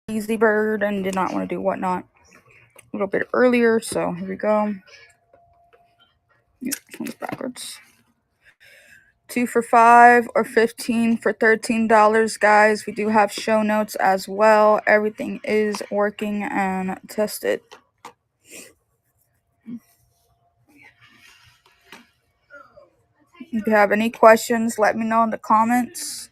Easy bird and did not want to do whatnot a little bit earlier, so here we go. Backwards. 2 for $5 or 15 for $13, guys. We do have show notes as well. Everything is working and tested. If you have any questions, let me know in the comments.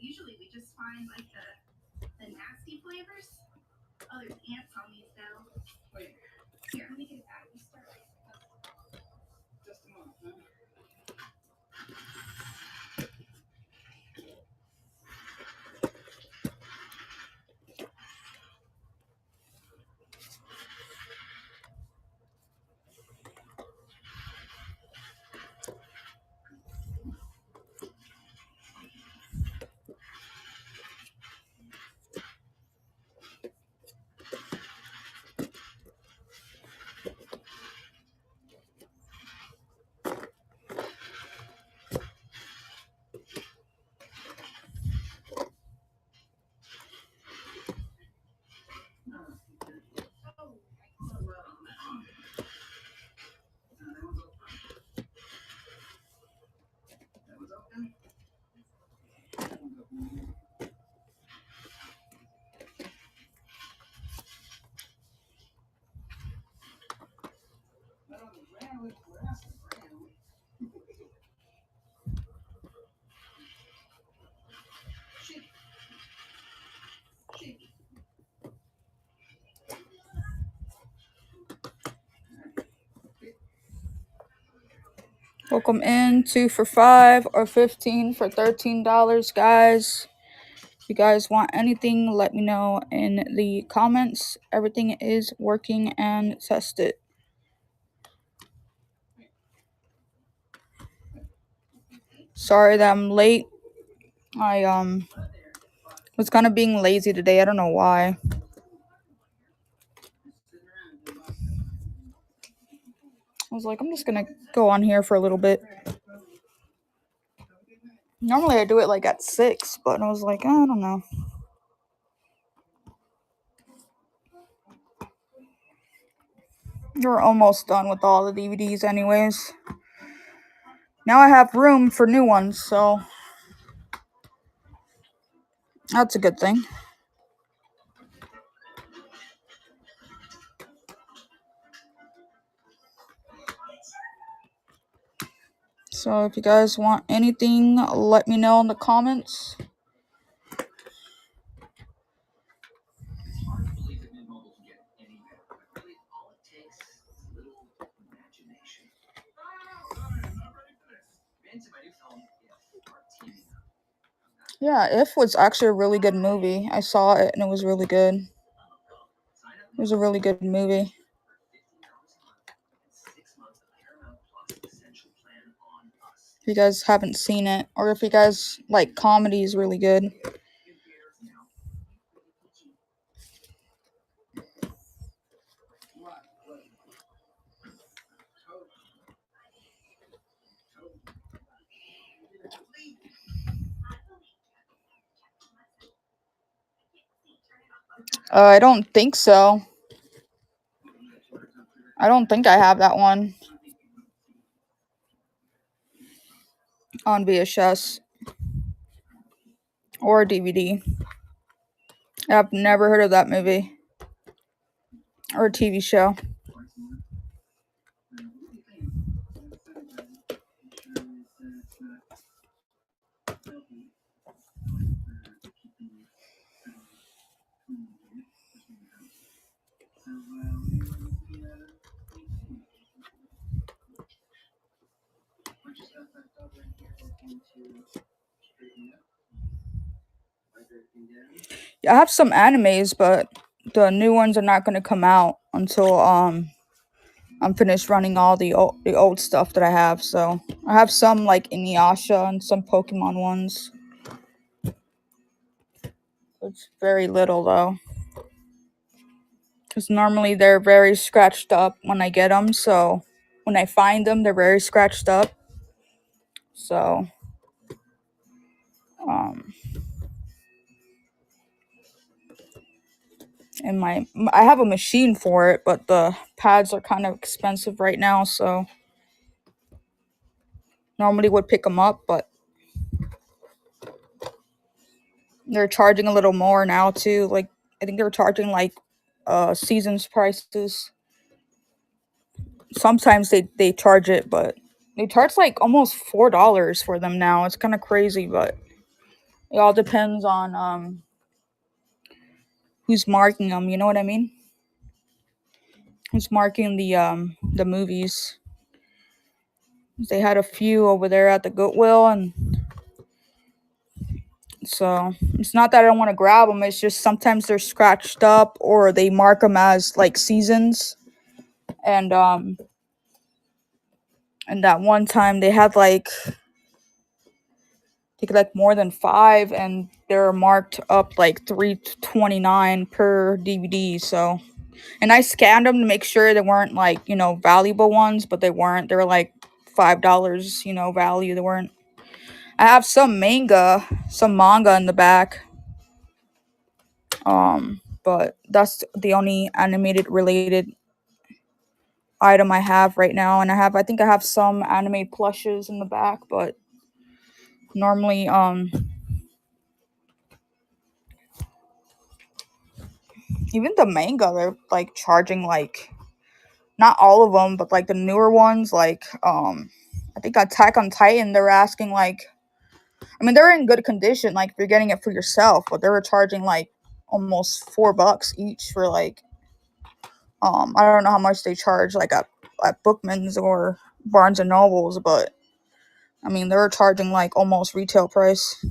Usually we just find like the nasty flavors. Oh, there's ants on these now. Wait. Here, let me get it out. You start. Just a moment. Welcome in. 2 for $5 or 15 for $13, guys. If you guys want anything, let me know in the comments. Everything is working and tested. Sorry that I'm late. I was kind of being lazy today. I don't know why. I was like, I'm just gonna go on here for a little bit. Normally I do it like at 6, but I was like, I don't know. We're almost done with all the DVDs anyways. Now I have room for new ones, so that's a good thing. So if you guys want anything, let me know in the comments. Yeah, If was actually a really good movie. I saw it and it was really good. It was a really good movie. If you guys haven't seen it, or if you guys like comedy is really good. I don't think so. I don't think I have that one on VHS or DVD. I've never heard of that movie or TV show. Yeah, I have some animes, but the new ones are not going to come out until I'm finished running all the old stuff that I have. So I have some like Inuyasha and some Pokemon ones. It's very little though, because normally they're very scratched up when I get them. So when I find them, they're very scratched up. So um, and I have a machine for it, but the pads are kind of expensive right now. So normally would pick them up, but they're charging a little more now too. Like I think they're charging like seasons prices. Sometimes they charge it, but they charge like almost $4 for them now. It's kind of crazy, but it all depends on who's marking them. You know what I mean? Who's marking the movies? They had a few over there at the Goodwill, and so it's not that I don't want to grab them. It's just sometimes they're scratched up or they mark them as like seasons, and and that one time they had like I think like more than five, and they're marked up like 329 per DVD. So, and I scanned them to make sure they weren't like valuable ones, but they weren't. They were like $5, value. They weren't. I have some manga in the back. But that's the only animated related item I have right now, and I think I have some anime plushes in the back, but normally even the manga they're like charging like not all of them, but like the newer ones, like I think Attack on Titan, they're asking like, I mean, they're in good condition, like if you're getting it for yourself, but they were charging like almost $4 each for like I don't know how much they charge like at Bookman's or Barnes and Nobles, but I mean they were charging like almost retail price.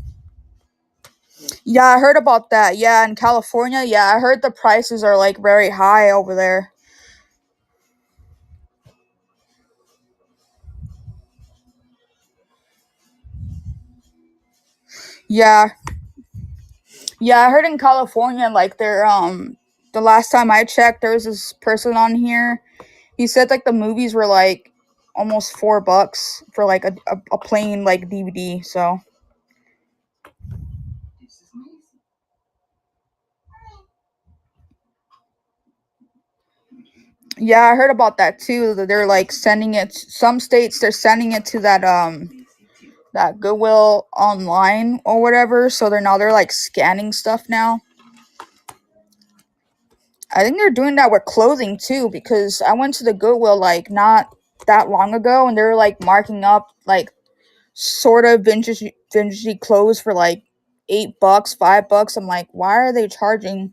Yeah, I heard about that. Yeah, in California, yeah, I heard the prices are like very high over there. Yeah, yeah, I heard in California, like they're the last time I checked, there was this person on here. He said like the movies were like almost $4 for like a plain like DVD. So yeah, I heard about that too. That they're like sending it. Some states they're sending it to that Goodwill online or whatever. So they're like scanning stuff now. I think they're doing that with clothing too, because I went to the Goodwill like not that long ago, and they were like marking up like sort of vintagey clothes for like $8, $5. I'm like, why are they charging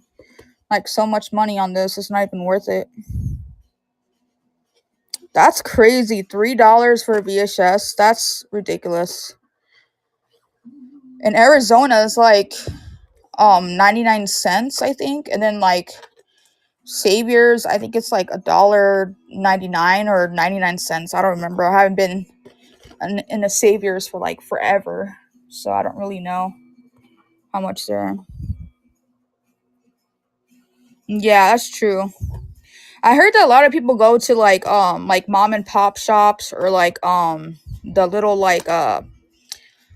like so much money on this? It's not even worth it. That's crazy. $3 for a VHS. That's ridiculous. In Arizona, it's like 99 cents, I think, and then like Saviors, I think it's like $1.99 or 99 cents. I don't remember. I haven't been in the Saviors for like forever, so I don't really know how much they're. Yeah, that's true. I heard that a lot of people go to like mom and pop shops or like the little like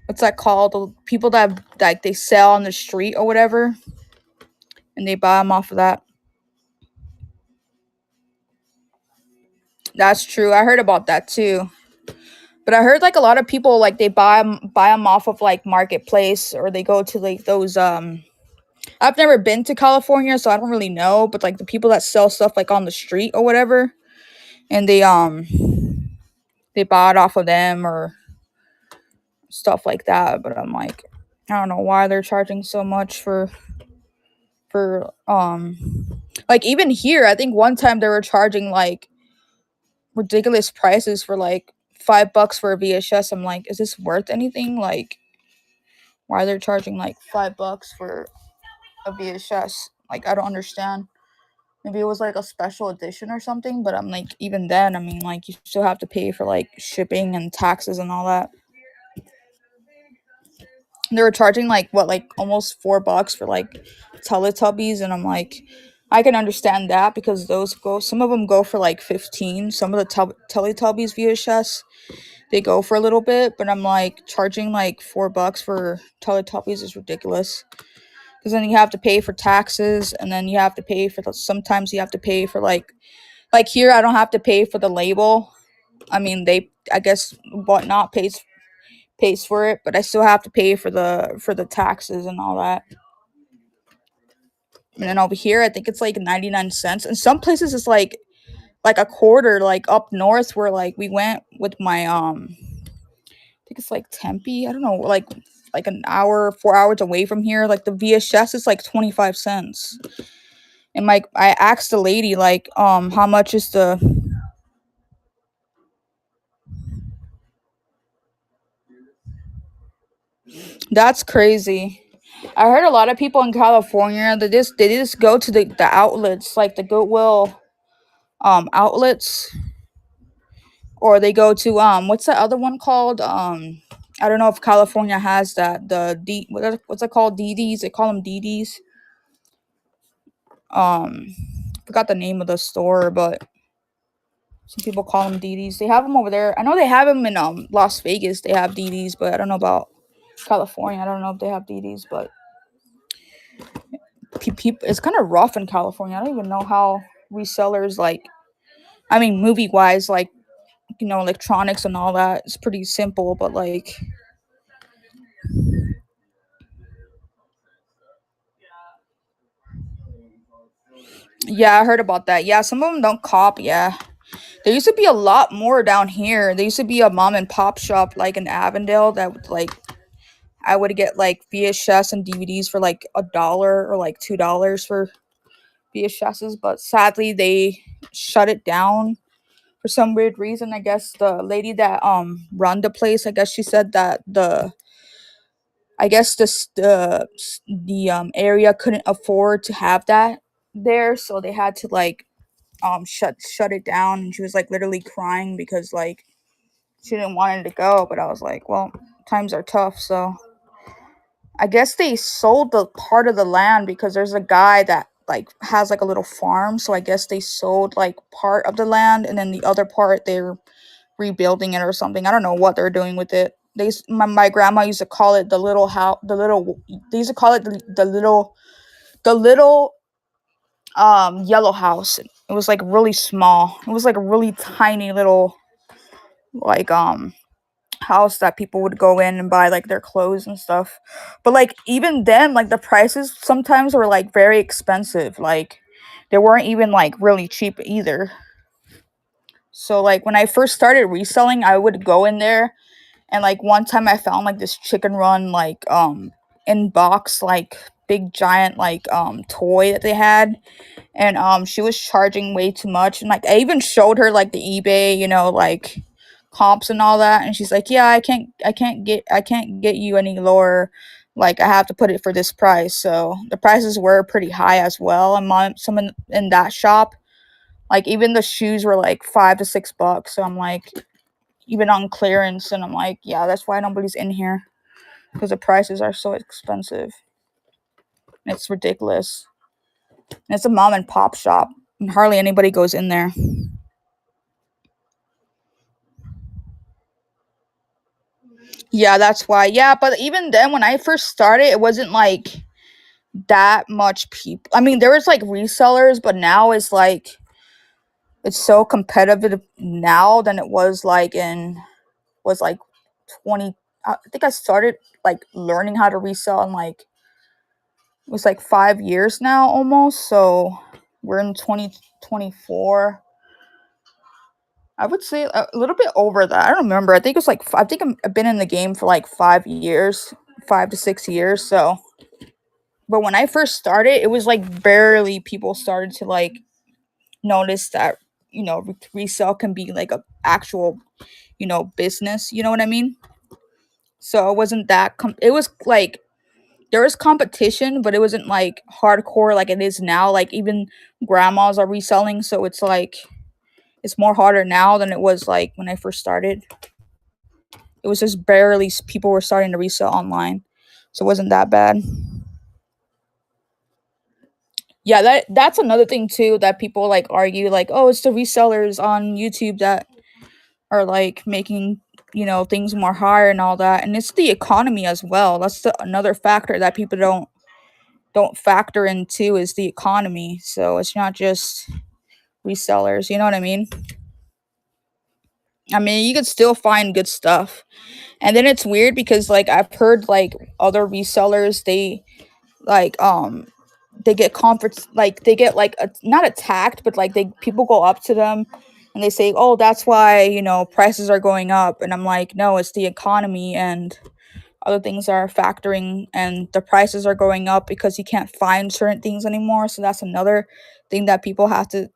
what's that called? The people that like they sell on the street or whatever, and they buy them off of that. That's true. I heard about that too. But I heard like a lot of people like they buy them off of like marketplace or they go to like those. I've never been to California, so I don't really know. But like the people that sell stuff like on the street or whatever, and they buy it off of them or stuff like that. But I'm like, I don't know why they're charging so much for like even here. I think one time they were charging like ridiculous prices for like $5 for a VHS. I'm like, is this worth anything? Like, why they're charging like $5 for a VHS? Like, I don't understand. Maybe it was like a special edition or something, but I'm like, even then, I mean, like, you still have to pay for like shipping and taxes and all that. They were charging like what, like almost $4 for like Teletubbies, and I'm like, I can understand that because those go, some of them go for like 15. Some of the Teletubbies VHS they go for a little bit, but I'm like charging like $4 for Teletubbies is ridiculous. Because then you have to pay for taxes, and then you have to pay for the. Sometimes you have to pay for like here I don't have to pay for the label. I mean I guess whatnot pays for it, but I still have to pay for the taxes and all that. And then over here I think it's like 99 cents. In some places it's like a quarter, like up north where like we went with my I think it's like Tempe. I don't know, like an hour, 4 hours away from here. Like the VHS is like 25 cents. And like I asked the lady like how much is the. That's crazy. I heard a lot of people in California they just go to the outlets like the Goodwill outlets, or they go to what's the other one called? I don't know if California has that. The D what's it called? DDs. They call them DDs. Forgot the name of the store, but some people call them DDs. They have them over there. I know they have them in Las Vegas. They have DDs, but I don't know about California. I don't know if they have DDs, but it's kind of rough in California. I don't even know how resellers like. I mean, movie wise, like electronics and all that. It's pretty simple, but like, yeah, I heard about that. Yeah, some of them don't cop. Yeah, there used to be a lot more down here. There used to be a mom and pop shop like in Avondale that would like I would get like VHS and DVDs for like $1 or like $2 for VHSs, but sadly they shut it down for some weird reason. I guess the lady that run the place, I guess she said that I guess the area couldn't afford to have that there, so they had to like shut it down. And she was like literally crying because like she didn't want it to go. But I was like, well, times are tough, so I guess they sold the part of the land because there's a guy that like has like a little farm. So I guess they sold like part of the land, and then the other part they're rebuilding it or something. I don't know what they're doing with it. My grandma used to call it the little house. They used to call it the little yellow house. It was like really small. It was like a really tiny little like house that people would go in and buy like their clothes and stuff. But like even then, like the prices sometimes were like very expensive. Like they weren't even like really cheap either. So like when I first started reselling, I would go in there, and like one time I found like this chicken run like in box like big giant like toy that they had, and she was charging way too much, and like I even showed her like the eBay like comps and all that, and she's like, yeah, I can't get you any lower. Like I have to put it for this price. So the prices were pretty high as well. And some in that shop, like even the shoes were like $5 to $6. So I'm like, even on clearance, and I'm like, yeah, that's why nobody's in here, because the prices are so expensive. It's ridiculous. And it's a mom and pop shop, and hardly anybody goes in there. Yeah, that's why. Yeah, but even then, when I first started, it wasn't like that much people. I mean, there was like resellers, but now it's so competitive now than it was like was like 20. I think I started like learning how to resell in like it was like 5 years now almost. So we're in 2024. I would say a little bit over that. I don't remember. I think it was like I think I've been in the game for like 5 years, 5 to 6 years. So, but when I first started, it was like barely people started to like notice that resale can be like a actual business. You know what I mean? So it wasn't that. It was like there was competition, but it wasn't like hardcore like it is now. Like even grandmas are reselling, so it's like it's more harder now than it was like when I first started. It was just barely people were starting to resell online, so it wasn't that bad. Yeah, that's another thing too that people like argue like, oh, it's the resellers on YouTube that are like making things more higher and all that, and it's the economy as well. That's another factor that people don't factor in too, is the economy. So it's not just resellers. You know what I mean? I mean, you can still find good stuff. And then it's weird because like I've heard like other resellers, like they get conference like they get like not attacked, but like they people go up to them and they say, "Oh, that's why, prices are going up." And I'm like, "No, it's the economy and other things are factoring, and the prices are going up because you can't find certain things anymore." So that's another thing that people have to,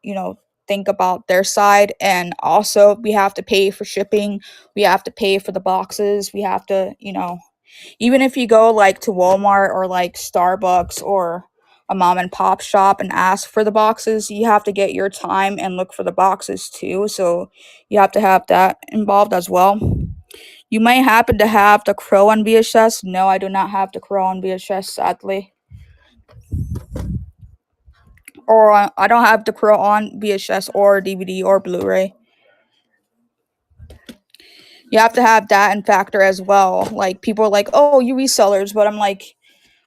think about their side. And also we have to pay for shipping, we have to pay for the boxes, we have to, even if you go like to Walmart or like Starbucks or a mom and pop shop and ask for the boxes, you have to get your time and look for the boxes too. So you have to have that involved as well. You may happen to have the Crow on VHS. No, I do not have the Crow on VHS, sadly. Or I don't have the Crow on VHS or DVD or Blu-ray. You have to have that in factor as well. Like people are like, "Oh, you resellers," but I'm like,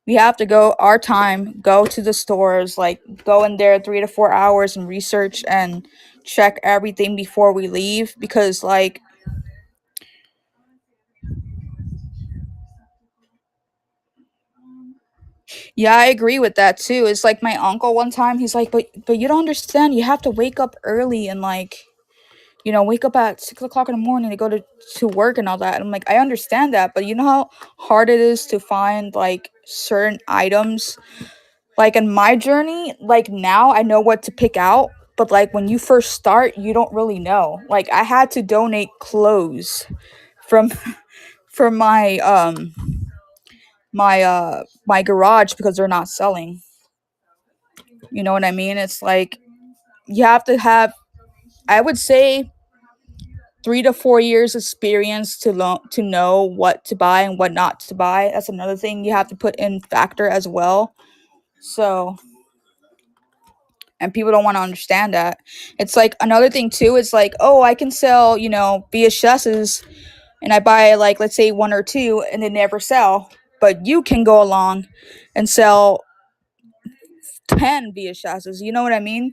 we have to go our time, go to the stores, like go in there 3 to 4 hours and research and check everything before we leave, because like yeah, I agree with that too. It's like my uncle one time, he's like, but you don't understand. You have to wake up early and like, wake up at 6 o'clock in the morning to go to work and all that. And I'm like, I understand that, but you know how hard it is to find like certain items. Like in my journey, like now I know what to pick out, but like when you first start, you don't really know. Like I had to donate clothes from from my garage because they're not selling. You know what I mean? It's like you have to have, I would say, 3 to 4 years experience to know what to buy and what not to buy. That's another thing you have to put in factor as well. So, and people don't want to understand that. It's like another thing too. It's like, oh, I can sell, VHSs, and I buy like let's say one or two, and they never sell. But you can go along and sell 10 VHSs. You know what I mean?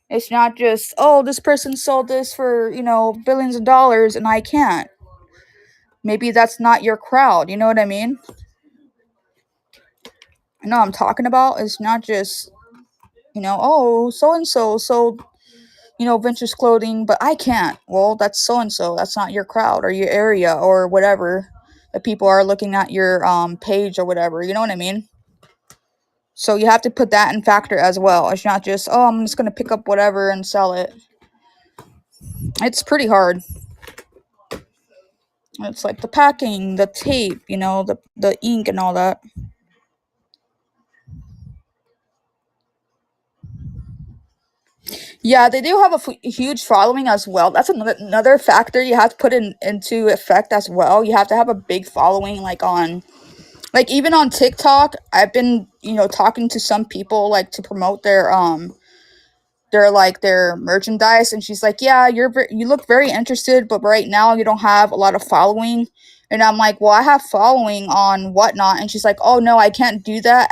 It's not just, oh, this person sold this for, billions of dollars and I can't. Maybe that's not your crowd. You know what I mean? I know what I'm talking about. It's not just, oh, so and so sold, vintage clothing, but I can't. Well, that's so and so. That's not your crowd or your area or whatever. The people are looking at your page or whatever. You know what I mean? So you have to put that in factor as well. It's not just, oh, I'm just gonna pick up whatever and sell it. It's pretty hard. It's like the packing, the tape, the ink and all that. Yeah, they do have a huge following as well. That's another factor you have to put into effect as well. You have to have a big following, like on, like even on TikTok. I've been, talking to some people like to promote their merchandise, and she's like, yeah, you look very interested, but right now you don't have a lot of following. And I'm like, well, I have following on whatnot. And she's like, oh no, I can't do that.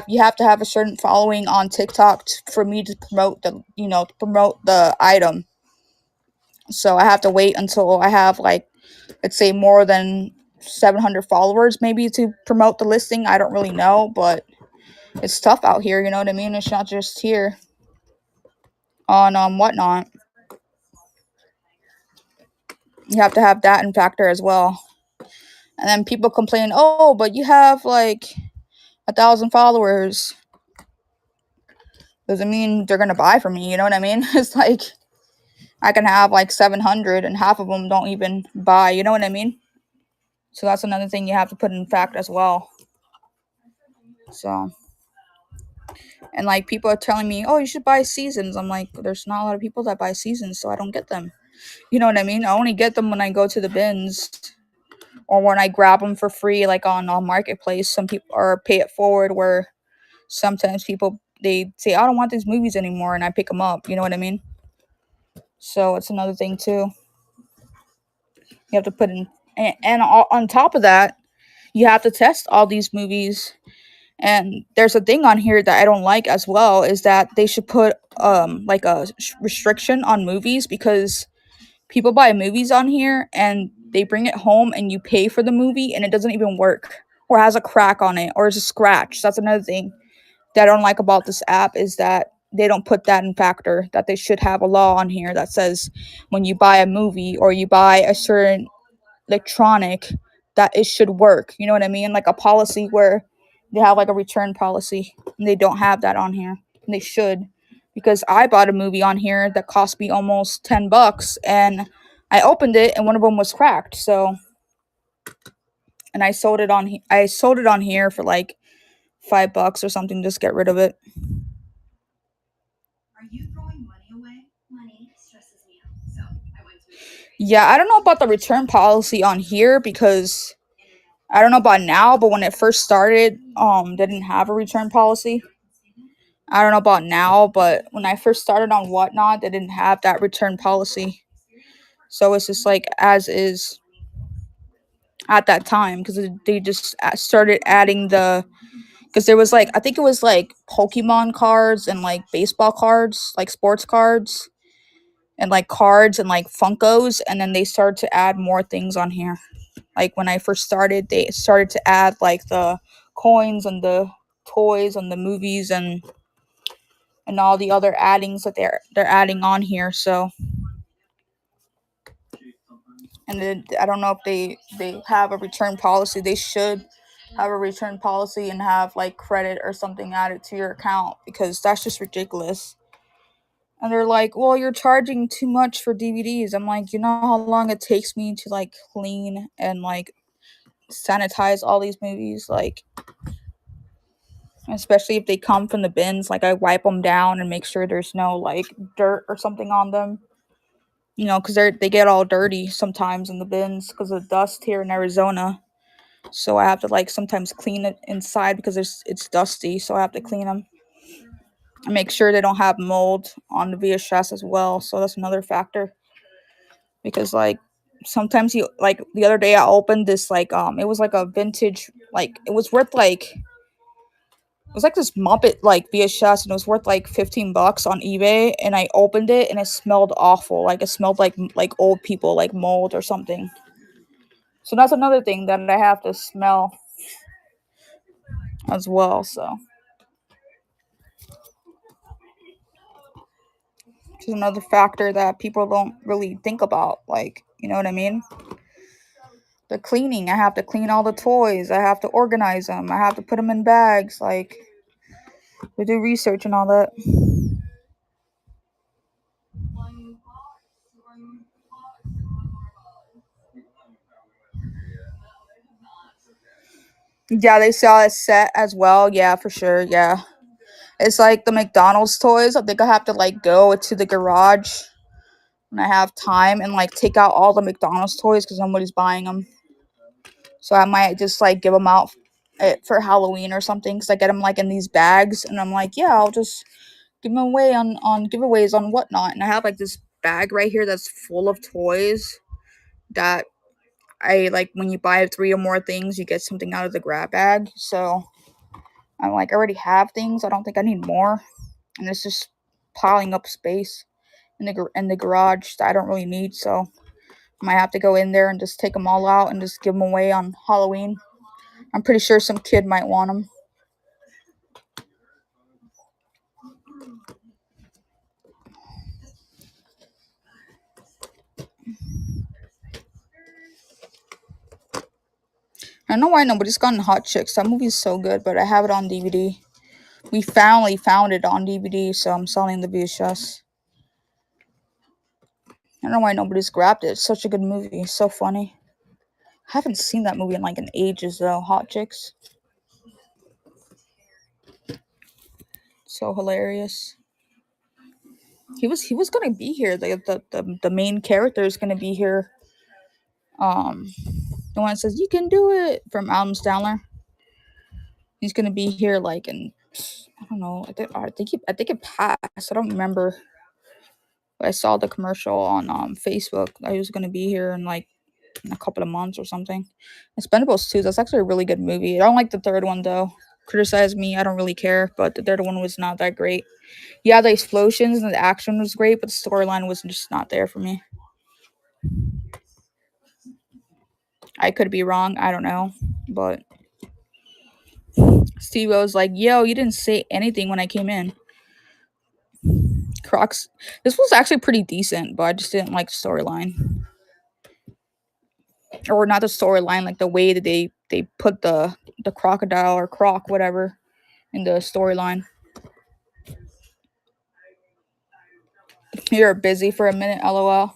You have to have a certain following on TikTok for me to promote to promote the item. So I have to wait until I have, like, let's say more than 700 followers maybe to promote the listing. I don't really know, but it's tough out here, you know what I mean? It's not just here on whatnot. You have to have that in factor as well. And then people complain, oh, but you have like 1,000 followers. Doesn't mean they're gonna buy from me. You know what I mean? It's like I can have like 700 and half of them don't even buy. You know what I mean? So that's another thing you have to put in fact as well. So, and like people are telling me, oh, you should buy seasons. I'm like, there's not a lot of people that buy seasons, so I don't get them. You know what I mean? I only get them when I go to the bins or when I grab them for free, like on marketplace. Some people or pay it forward, where sometimes people they say, I don't want these movies anymore, and I pick them up. You know what I mean? So it's another thing too. You have to put in, and on top of that, you have to test all these movies. And there's a thing on here that I don't like as well, is that they should put like a restriction on movies, because people buy movies on here and they bring it home and you pay for the movie and it doesn't even work, or has a crack on it, or is a scratch. That's another thing that I don't like about this app, is that they don't put that in factor, that they should have a law on here that says when you buy a movie or you buy a certain electronic, that it should work. You know what I mean? Like a policy where they have like a return policy, and they don't have that on here. And they should, because I bought a movie on here that cost me almost $10, and I opened it and one of them was cracked. So, and I sold it on here for like $5 or something. Just get rid of it. Yeah, I don't know about the return policy on here, because I don't know about now, but when it first started, they didn't have a return policy. I don't know about now, but when I first started on Whatnot, they didn't have that return policy. So it's just like as is at that time, because they just started adding because there was like, I think it was like Pokemon cards and like baseball cards, like sports cards, and like cards and like Funkos, and then they started to add more things on here. Like when I first started, they started to add like the coins and the toys and the movies and all the other addings that they're adding on here. So, and then I don't know if they have a return policy. They should have a return policy and have like credit or something added to your account, because that's just ridiculous. And they're like, well, you're charging too much for DVDs. I'm like, you know how long it takes me to like clean and like sanitize all these movies? Like, especially if they come from the bins, like I wipe them down and make sure there's no like dirt or something on them. Because they get all dirty sometimes in the bins because of dust here in Arizona. So I have to like sometimes clean it inside because it's dusty. So I have to clean them and make sure they don't have mold on the VHS as well. So that's another factor, because like sometimes you like the other day I opened this like it was like a vintage, like it was worth like, it was like this Muppet like VHS, and it was worth like $15 on eBay. And I opened it and it smelled awful. Like it smelled like old people, like mold or something. So that's another thing that I have to smell as well. So it's another factor that people don't really think about. Like, you know what I mean? The cleaning. I have to clean all the toys. I have to organize them. I have to put them in bags. Like, we do research and all that. Yeah, they sell a set as well. Yeah, for sure. Yeah. It's like the McDonald's toys. I think I have to like go to the garage when I have time and like take out all the McDonald's toys because nobody's buying them. So I might just like give them out for Halloween or something because I get them like in these bags and I'm like, yeah, I'll just give them away on giveaways on whatnot. And I have like this bag right here that's full of toys that I like when you buy 3 or more things, you get something out of the grab bag. So I'm like, I already have things. I don't think I need more. And it's just piling up space in the garage that I don't really need. So I might have to go in there and just take them all out and just give them away on Halloween. I'm pretty sure some kid might want them. I don't know why nobody's gotten Hot Chicks. That movie's so good, but I have it on DVD. We finally found it on DVD, so I'm selling the VHS. I don't know why nobody's grabbed it. It's such a good movie. It's so funny. I haven't seen that movie in like in ages though. Hot Chicks. So hilarious. He was gonna be here. The main character is gonna be here. Um, the one that says "You can do it" from Adam Sandler. He's gonna be here like in I don't know. I think it passed. I don't remember. But I saw the commercial on Facebook that he was gonna be here in like in a couple of months or something. Expendables 2. That's actually a really good movie. I don't like the third one though. Criticize me. I don't really care. But the third one was not that great. Yeah, the explosions and the action was great, but the storyline was just not there for me. I could be wrong. I don't know. But Steve was like, yo, you didn't say anything when I came in. Crocs. This was actually pretty decent, but I just didn't like the storyline. Or not the storyline, like the way that they put the crocodile or croc, whatever, in the storyline. You're busy for a minute, lol.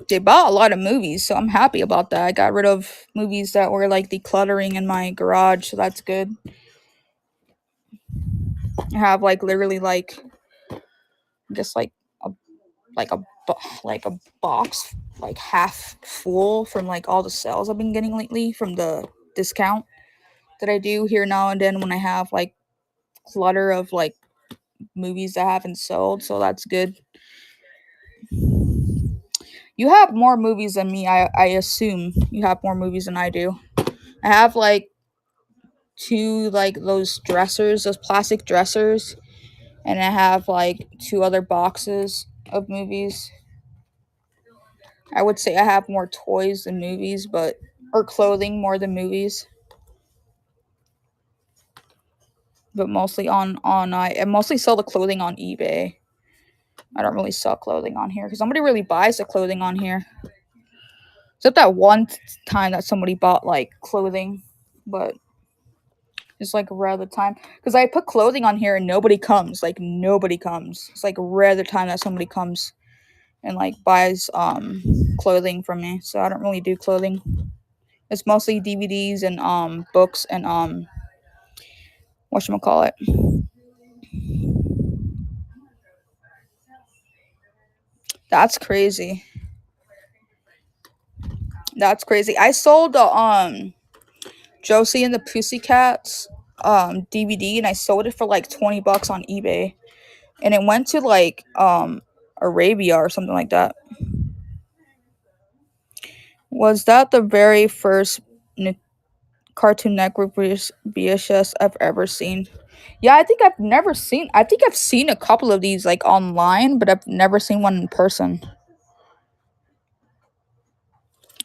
They bought a lot of movies, so I'm happy about that. I got rid of movies that were like decluttering in my garage, so that's good. I have like literally like just a like a like a box like half full from like all the sales I've been getting lately from the discount that I do here now and then when I have like clutter of like movies that haven't sold, so that's good. You have more movies than me. I assume you have more movies than I do. I have like two like those dressers, those plastic dressers, and I have like two other boxes of movies. I would say I have more toys than movies, but or clothing more than movies, but mostly on I mostly sell the clothing on eBay. I don't really sell clothing on here because nobody really buys the clothing on here. Except that one time that somebody bought like clothing, but it's like rare the time because I put clothing on here and nobody comes. Like nobody comes. It's like rare the time that somebody comes and like buys clothing from me. So I don't really do clothing. It's mostly DVDs and books and whatchamacallit. That's crazy. That's crazy. I sold the Josie and the Pussycats DVD and I sold it for like $20 on eBay. And it went to like Arabia or something like that. Was that the very first Cartoon Network VHS I've ever seen? Yeah, I think I've seen a couple of these like online, but I've never seen one in person.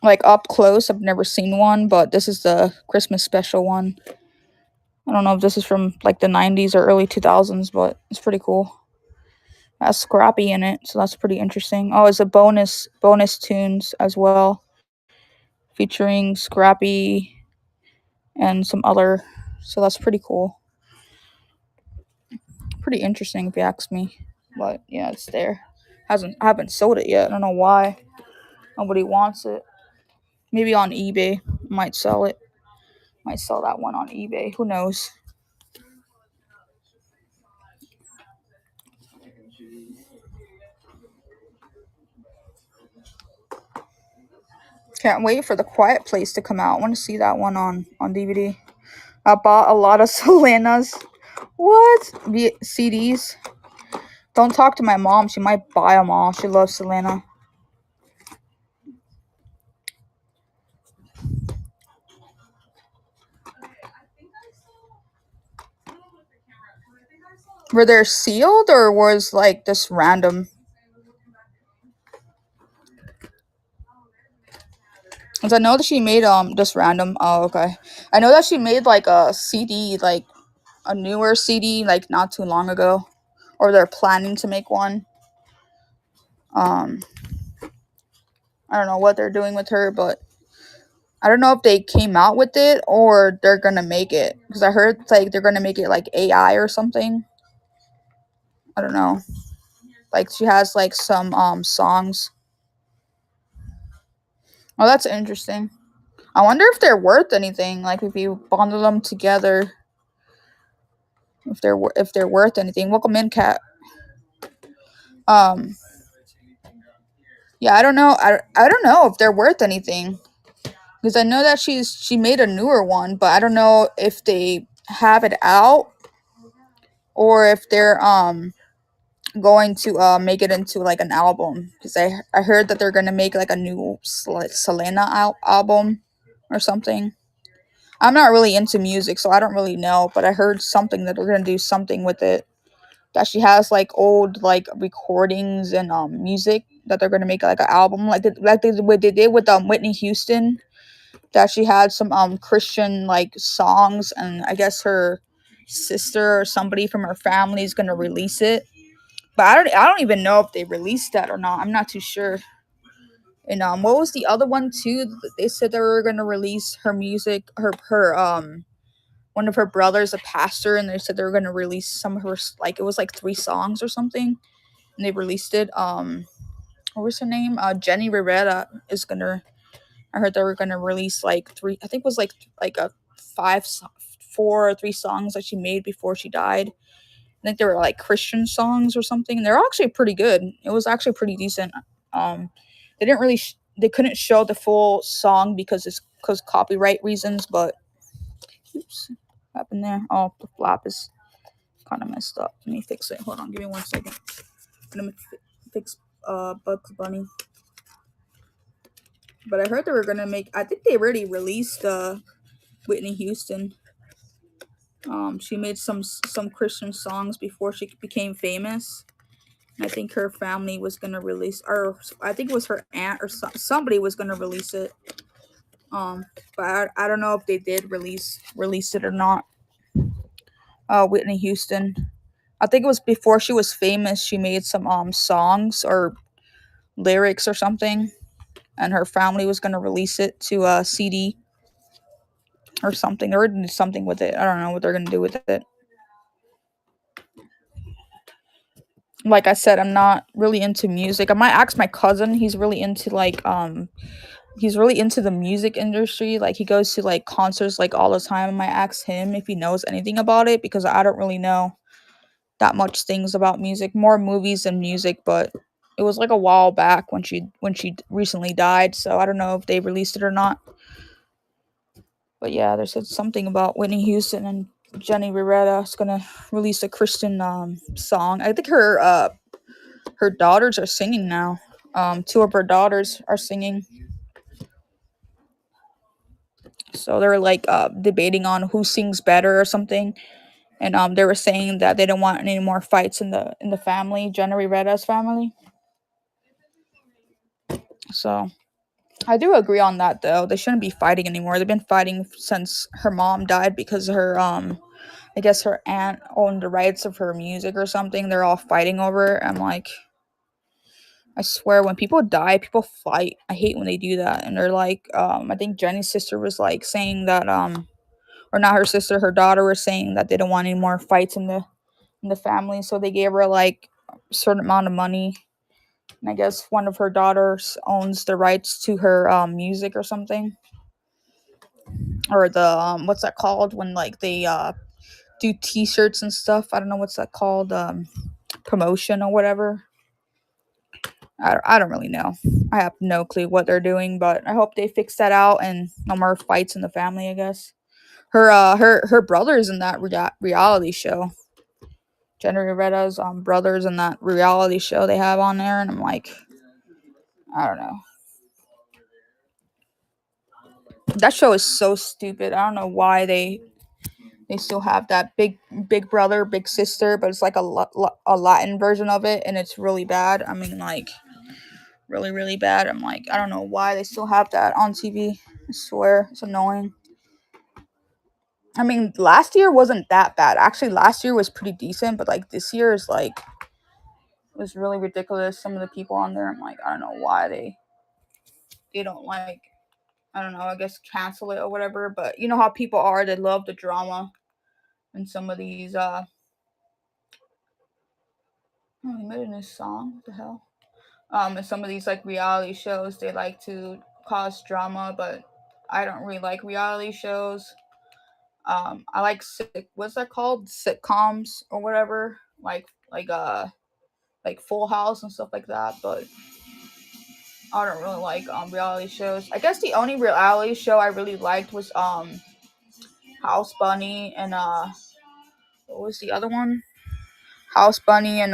Like up close, I've never seen one, but this is the Christmas special one. I don't know if this is from like the 90s or early 2000s, but it's pretty cool. Has Scrappy in it, so that's pretty interesting. Oh, it's a bonus tunes as well, featuring Scrappy and some other. So that's pretty cool. Pretty interesting if you ask me. But yeah, it's there. Hasn't haven't sold it yet. I don't know why. Nobody wants it. Maybe on eBay. Might sell it. Might sell that one on eBay. Who knows? Can't wait for The Quiet Place to come out. I want to see that one on DVD. I bought a lot of Selena's. What? CDs? Don't talk to my mom. She might buy them all. She loves Selena. Were they sealed or was like this random? Cause I know that she made just random. Oh, okay. I know that she made like a CD, like a newer CD, like not too long ago, or they're planning to make one. Um, I don't know what they're doing with her, but I don't know if they came out with it or they're gonna make it. Because I heard like they're gonna make it like AI or something. I don't know. Like she has like some songs. Oh, that's interesting. I wonder if they're worth anything. Like if you bundle them together, if they're worth anything. Welcome in, cat. Um, yeah, I don't know. I don't know if they're worth anything because I know that she made a newer one, but I don't know if they have it out or if they're going to make it into like an album because I heard that they're gonna make like a new Selena album or something. I'm not really into music, so I don't really know, but I heard something that they're gonna do something with it. That she has like old like recordings and music that they're gonna make like an album what they did with Whitney Houston. That she had some Christian like songs, and I guess her sister or somebody from her family is gonna release it. But I don't even know if they released that or not. I'm not too sure. And what was the other one too? They said they were gonna release her music, her one of her brothers, a pastor, and they said they were gonna release some of her like it was like 3 songs or something, and they released it. What was her name? Jenny Rivera is gonna. I heard they were gonna release like 3. I think it was like a 4 or 3 songs that she made before she died. I think they were like Christian songs or something. They're actually pretty good. It was actually pretty decent. They didn't really. They couldn't show the full song because copyright reasons. But oops, what happened there? Oh, the flap is kind of messed up. Let me fix it. Hold on, give me 1 second. Let me fix Bugs Bunny. But I heard they were gonna make. I think they already released Whitney Houston. She made some Christian songs before she became famous. And I think her family was gonna release, or I think it was her aunt or somebody was gonna release it. But I don't know if they did release it or not. Whitney Houston. I think it was before she was famous. She made some songs or lyrics or something, and her family was gonna release it to a CD or something. They were gonna do something with it. I don't know what they're gonna do with it. Like I said, I'm not really into music. I might ask my cousin. He's really into like he's really into the music industry. Like he goes to like concerts like all the time. I might ask him if he knows anything about it because I don't really know that much things about music. More movies than music, but it was like a while back when she recently died. So I don't know if they released it or not. But yeah, they said something about Whitney Houston and Jenny Rivera is gonna release a Christian song. I think her daughters are singing now. 2 of her daughters are singing. So they're like debating on who sings better or something. And they were saying that they don't want any more fights in the family, Jenny Rivera's family. So I do agree on that though. They shouldn't be fighting anymore. They've been fighting since her mom died because her I guess her aunt owned the rights of her music or something. They're all fighting over it. I'm like, I swear, when people die, people fight. I hate when they do that. And they're like, I think Jenny's sister was like saying that, or not her sister, her daughter was saying that they don't want any more fights in the family. So they gave her like a certain amount of money And I guess one of her daughters owns the rights to her music or something, or the what's that called when like they do T-shirts and stuff. I don't know what's that called, promotion or whatever. I don't really know. I have no clue what they're doing, but I hope they fix that out and no more fights in the family. I guess her brother's in that reality show. Jenny Rivera's brothers in that reality show they have on there, and I'm like, I don't know. That show is so stupid. I don't know why they still have that big brother, big sister, but it's like a Latin version of it, and it's really bad. I mean, like really bad. I'm like, I don't know why they still have that on TV. I swear, it's annoying. I mean, last year wasn't that bad. Actually, last year was pretty decent, but like this year is like was really ridiculous. Some of the people on there, I'm like, I don't know why they don't like. I don't know. I guess cancel it or whatever. But you know how people are. They love the drama, and some of these. Oh, he made a new song. What the hell? And some of these like reality shows, they like to cause drama, but I don't really like reality shows. I like what's that called? Sitcoms or whatever. Like Full House and stuff like that. But I don't really like reality shows. I guess the only reality show I really liked was House Bunny and what was the other one? House Bunny and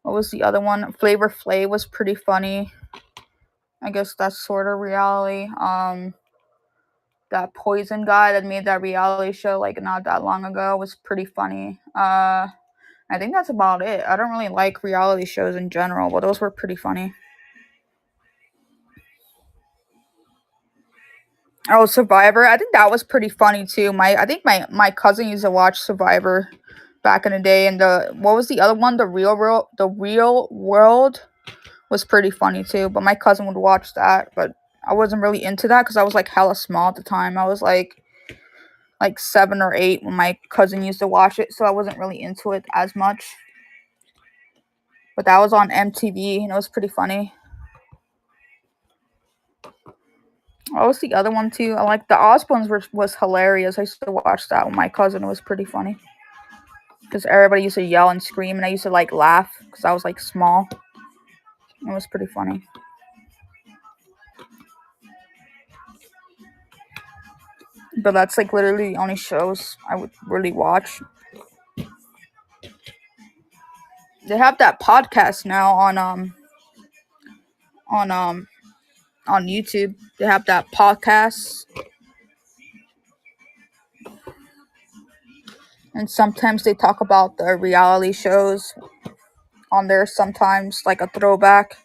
what was the other one? Flavor Flav was pretty funny. I guess that's sort of reality. That Poison guy that made that reality show like not that long ago was pretty funny. I think that's about it. I don't really like reality shows in general, but those were pretty funny. Oh, Survivor. I think that was pretty funny too. I think my cousin used to watch Survivor back in the day, and the what was the other one? The Real World was pretty funny too. But my cousin would watch that, but I wasn't really into that because I was like hella small at the time. I was like 7 or 8 when my cousin used to watch it, so I wasn't really into it as much. But that was on MTV, and it was pretty funny. What was the other one too? I like the Osbournes was hilarious. I used to watch that with my cousin. It was pretty funny because everybody used to yell and scream, and I used to like laugh because I was like small. It was pretty funny. But that's like literally the only shows I would really watch. They have that podcast now on on YouTube. They have that podcast, and sometimes they talk about the reality shows on there. Sometimes like a throwback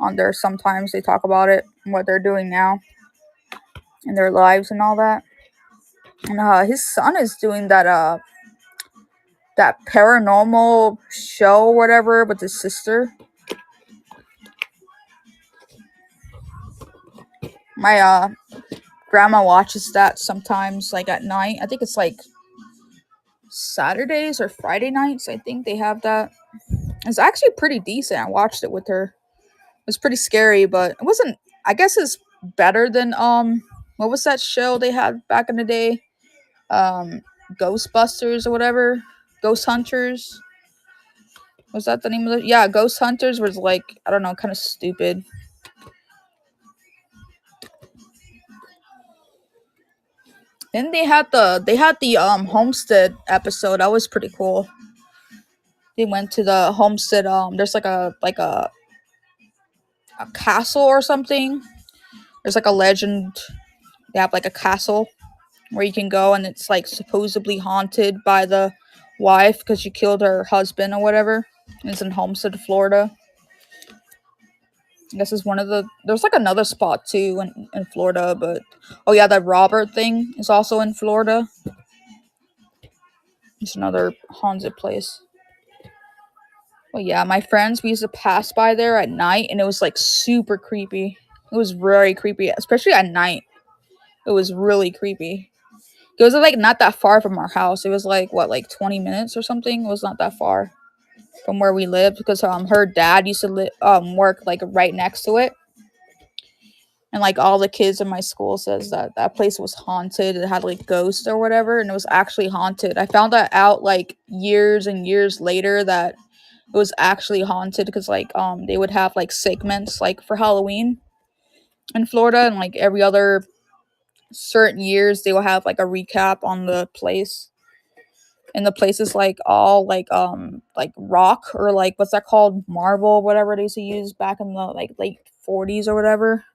on there. Sometimes they talk about it and what they're doing now in their lives and all that. And his son is doing that paranormal show or whatever with his sister. My grandma watches that sometimes like at night. I think it's like Saturdays or Friday nights. I think they have that. It's actually pretty decent. I watched it with her. It was pretty scary, but it wasn't. I guess it's better than what was that show they had back in the day? Um Ghostbusters or whatever. Ghost Hunters. Was that the name of it? Yeah, Ghost Hunters was like, I don't know, kind of stupid. Then they had the homestead episode. That was pretty cool. They went to the homestead. There's like a castle or something. There's like a legend. They have like a castle where you can go, and it's like supposedly haunted by the wife because she killed her husband or whatever. And it's in Homestead, Florida. I guess it's one of the. There's like another spot too in Florida, but oh yeah, that Robert thing is also in Florida. It's another haunted place. Well, yeah, my friends, we used to pass by there at night, and it was like super creepy. It was very creepy, especially at night. It was really creepy. It was like not that far from our house. It was like what, like 20 minutes or something. It was not that far. from where we lived because her dad used to work like right next to it. And like all the kids in my school says that that place was haunted. It had like ghosts or whatever, and it was actually haunted. I found that out like years and years later that it was actually haunted because like they would have like segments like for Halloween in Florida, and like every other certain years they will have like a recap on the place. And the place is like all like rock or like what's that called, marble, whatever they used to use back in the like late 40s or whatever.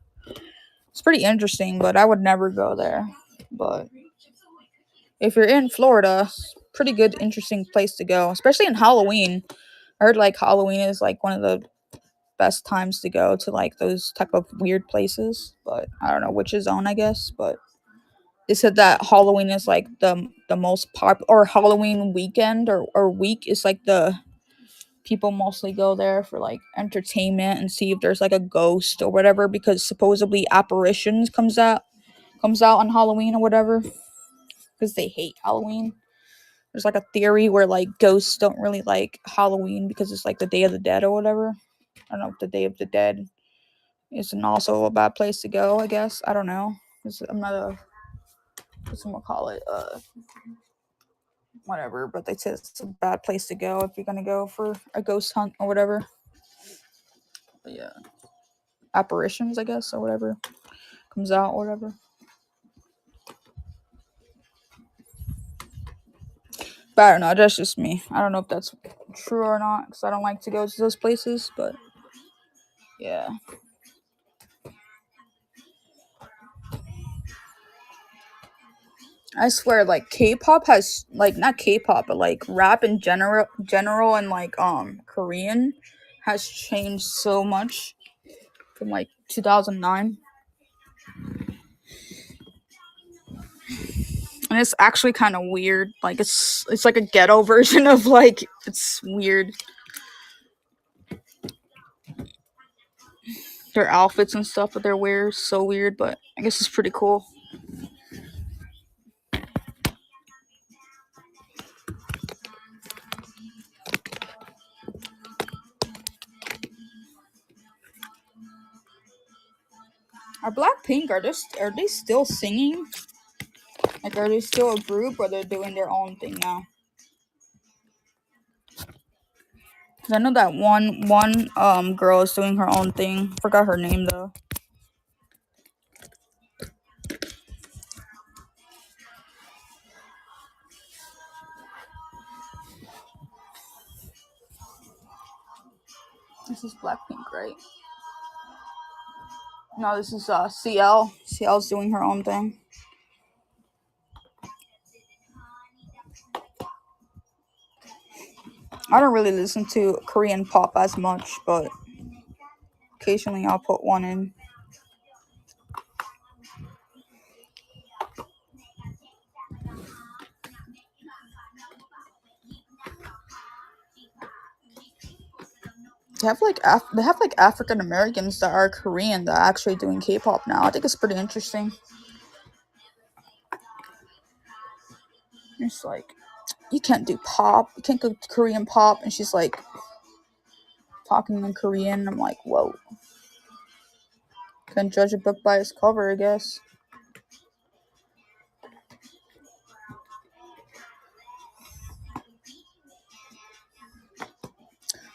It's pretty interesting, but I would never go there. But if you're in Florida, pretty good, interesting place to go, especially in Halloween. I heard like Halloween is like one of the best times to go to like those type of weird places. But I don't know which is on, I guess. But they said that Halloween is like the most pop, or Halloween weekend or week is like the people mostly go there for like entertainment and see if there's like a ghost or whatever, because supposedly apparitions comes out on Halloween or whatever, because they hate Halloween. There's like a theory where like ghosts don't really like Halloween because it's like the Day of the Dead or whatever. I don't know if the Day of the Dead isn't also a bad place to go, I guess. I don't know. I'm not a, what's gonna call it, whatever, but they say it's a bad place to go if you're gonna go for a ghost hunt or whatever. But yeah. Apparitions, I guess, or whatever. Comes out or whatever. But I don't know, that's just me. I don't know if that's true or not, because I don't like to go to those places, but yeah. I swear, like K-pop has like not K-pop, but like rap in general, and like Korean has changed so much from like 2009, and it's actually kind of weird. Like it's like a ghetto version of like, it's weird. Their outfits and stuff that they wear is so weird, but I guess it's pretty cool. Are Blackpink, are they still singing? Like, are they still a group, or they're doing their own thing now? 'Cause I know that one girl is doing her own thing. Forgot her name though. This is Blackpink, right? No, this is CL. CL's doing her own thing. I don't really listen to Korean pop as much, but occasionally I'll put one in. They have like African Americans that are Korean that are actually doing K-pop now. I think it's pretty interesting. It's like, you can't do pop. You can't go Korean pop, and she's like talking in Korean. I'm like, whoa. Can judge a book by its cover, I guess.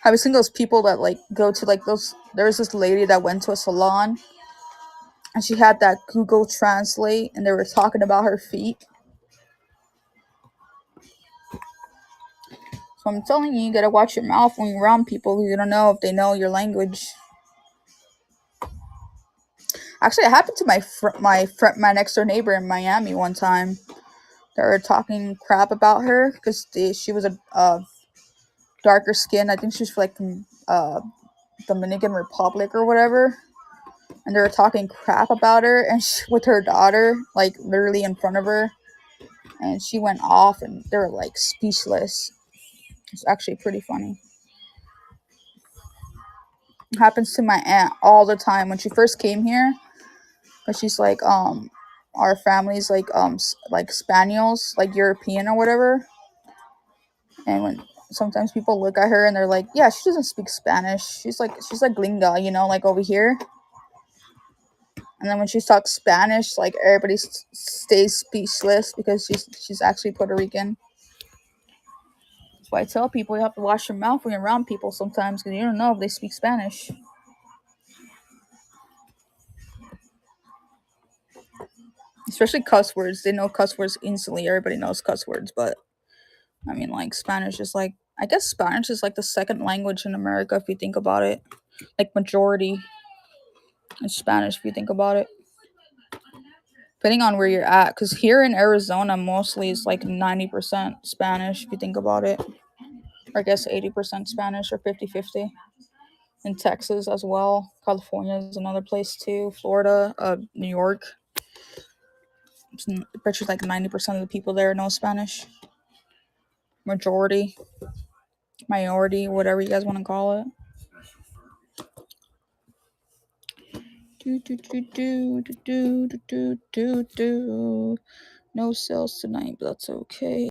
Have you seen those people that like go to like those? There was this lady that went to a salon, and she had that Google Translate, and they were talking about her feet. So I'm telling you, you gotta watch your mouth when you're around people who you don't know if they know your language. Actually, it happened to my next door neighbor in Miami one time. They were talking crap about her because she was a darker skin. I think she's like from Dominican Republic or whatever. And they were talking crap about her, and with her daughter, like literally in front of her, and she went off, and they were like speechless. It's actually pretty funny. It happens to my aunt all the time when she first came here, because she's like our family's like like Spaniels, like European or whatever. And when sometimes people look at her and they're like, yeah, she doesn't speak Spanish. She's like gringa, you know, like over here. And then when she talks Spanish, like everybody stays speechless because she's actually Puerto Rican. That's why I tell people you have to wash your mouth when you're around people sometimes because you don't know if they speak Spanish. Especially cuss words. They know cuss words instantly. Everybody knows cuss words, but I mean, like Spanish is like, I guess Spanish is like the second language in America if you think about it. Like majority is Spanish if you think about it. Depending on where you're at, because here in Arizona mostly is like 90% Spanish if you think about it. Or I guess 80% Spanish or 50-50. In Texas as well. California is another place too. Florida, New York. I bet you like 90% of the people there know Spanish. Majority, minority, whatever you guys want to call it. Do. No sales tonight, but that's okay.